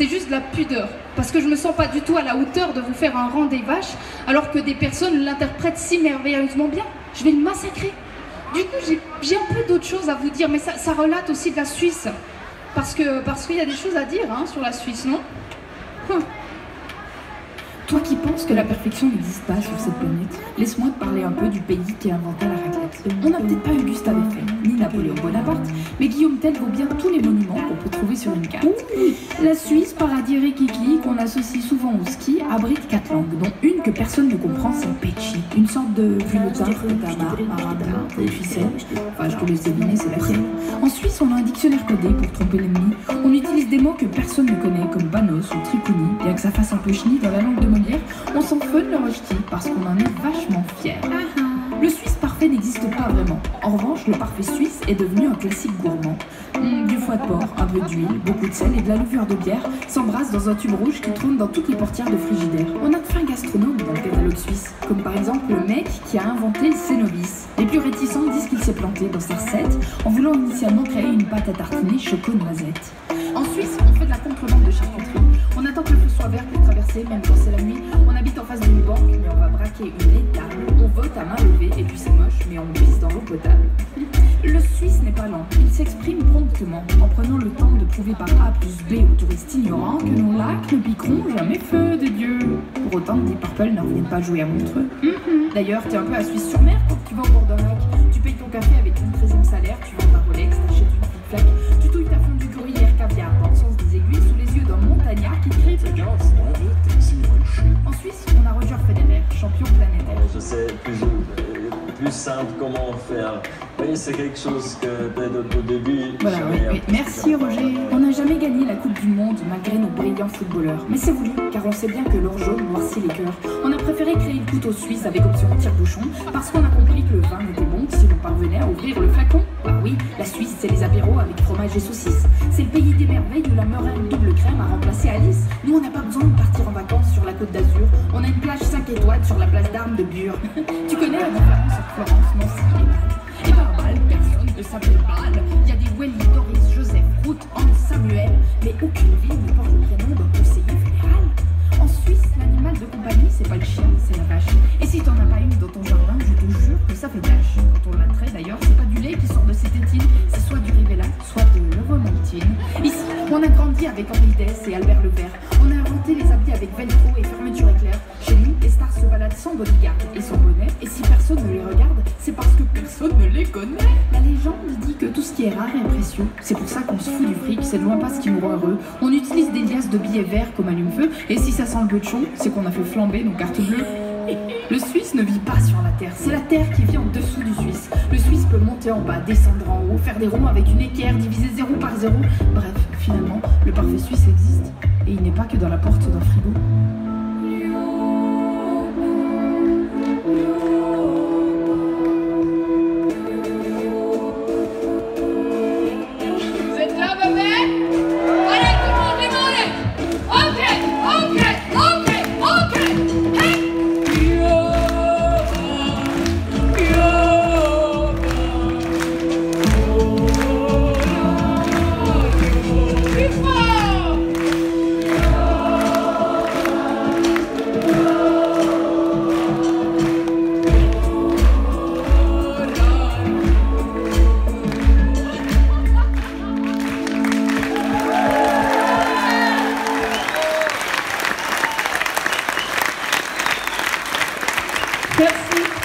c'est juste de la pudeur. Parce que je me sens pas du tout à la hauteur de vous faire un rang des vaches, alors que des personnes l'interprètent si merveilleusement bien. Je vais le massacrer. Du coup, j'ai un peu d'autres choses à vous dire, mais ça relate aussi de la Suisse. Parce qu'il y a des choses à dire hein, sur la Suisse, non? Toi qui penses que la perfection n'existe pas sur cette planète, laisse-moi te parler un peu du pays qui a inventé la raclette. On n'a peut-être pas eu Gustave Eiffel, ni Napoléon Bonaparte, mais Guillaume Tell vaut bien tous les monuments qu'on peut trouver sur une carte. La Suisse, paradis rikiki, qu'on associe souvent au ski, abrite 4 langues, dont une que personne ne comprend, c'est le Pechi. Une sorte de vulota, fretama, marabra, ficelle. Enfin, je te laisse deviner, c'est la tienne. En Suisse, on a un dictionnaire codé pour tromper l'ennemi. On utilise des mots que personne ne connaît, comme banos ou tripouni, bien que ça fasse un peu chenille dans la langue de Molière. On s'en fout de le rejeter parce qu'on en est vachement fiers. Le Suisse parfait n'existe pas vraiment. En revanche, le parfait suisse est devenu un classique gourmand. Du foie de porc, un peu d'huile, beaucoup de sel et de la levure de bière s'embrassent dans un tube rouge qui trône dans toutes les portières de frigidaire. On a de fins gastronomes dans le catalogue suisse, comme par exemple le mec qui a inventé le Cénovis. Les plus réticents disent qu'il s'est planté dans sa recette en voulant initialement créer une pâte à tartiner choco-noisette. En Suisse, on fait de la contrebande de charcuterie. On attend que le feu soit vert pour traverser, même quand c'est la nuit. On habite en face d'une banque, mais on va braquer une étable. On vote à main levée, et puis c'est moche, mais on pisse dans l'eau potable. Le Suisse n'est pas lent, il s'exprime promptement, en prenant le temps de prouver par A plus B aux touristes ignorants que nos lacs ne piqueront jamais feu de Dieu. Pour autant, Deep Purple ne reviennent pas jouer à Montreux. D'ailleurs, t'es un peu à Suisse-sur-Mer quand tu vas au bord d'un lac. Tu payes ton café avec ton 13e salaire, tu vends ta Rolex, t'achètes une petite flaque. Tu touilles ta fondue gruyère caviar dans le sens des aiguilles sous les yeux d'un montagnard qui crie. En Suisse, on a Roger Federer, champion planétaire. Je sais plus simple comment faire. Oui, c'est quelque chose que peut-être au début... Voilà, oui. Merci Roger. On n'a jamais gagné la Coupe du Monde malgré nos brillants footballeurs. Mais c'est voulu, car on sait bien que l'or jaune noircit les cœurs. On a préféré créer le couteau suisse avec option tire-bouchon, parce qu'on a compris que le vin n'était bon que si l'on parvenait à ouvrir le flacon. Bah oui, la Suisse, c'est les apéros avec fromage et saucisses. C'est le pays des merveilles où la meringue double crème a remplacé Alice. Nous, on n'a pas besoin de partir en vacances sur la Côte d'Azur. On a une plage 5 étoiles sur la place d'Armes de Bure. Tu connais la différence entre Florence, Nancy et Bâle? Et par Bâle, personne ne s'appelle Bâle. Il y a des Welly, Doris, Joseph, Ruth, Hans, Samuel, mais aucune ville ne porte le prénom d'un conseiller fédéral. En Suisse, l'animal de compagnie, c'est pas le chien, c'est la vache. Et si t'en as pas une dans ton jardin, je te jure que ça fait tâche. Quand on la traite d'ailleurs, c'est pas du lait qui sort de ses tétines, c'est soit du Rivelat, soit de l'Euromaltine. Ici, on a grandi avec Henri Dess et Albert Lebert. On a inventé les habits avec velcro et fermeture éclair. Chez nous, les stars se baladent sans bodyguard et sans bonnet. Et si personne ne les regarde, c'est parce que personne ne les connaît. La légende dit que tout ce qui est rare est précieux. C'est pour ça qu'on se fout du fric, c'est de loin pas ce qui nous rend heureux. On utilise des liasses de billets verts comme allume-feu. Et si ça sent le botchon, c'est qu'on a fait flamber nos cartes bleues. Le Suisse ne vit pas sur la terre, c'est la terre qui vit en dessous du Suisse. Le Suisse peut monter en bas, descendre en haut, faire des ronds avec une équerre, diviser 0 par 0. Bref, finalement, le parfait suisse existe. Et il n'est pas que dans la porte d'un frigo. Vous êtes là, bébé? Allez, tout le monde, les mains en l'air. Ok, ok, ok, ok. Hey. Plus fort. Merci.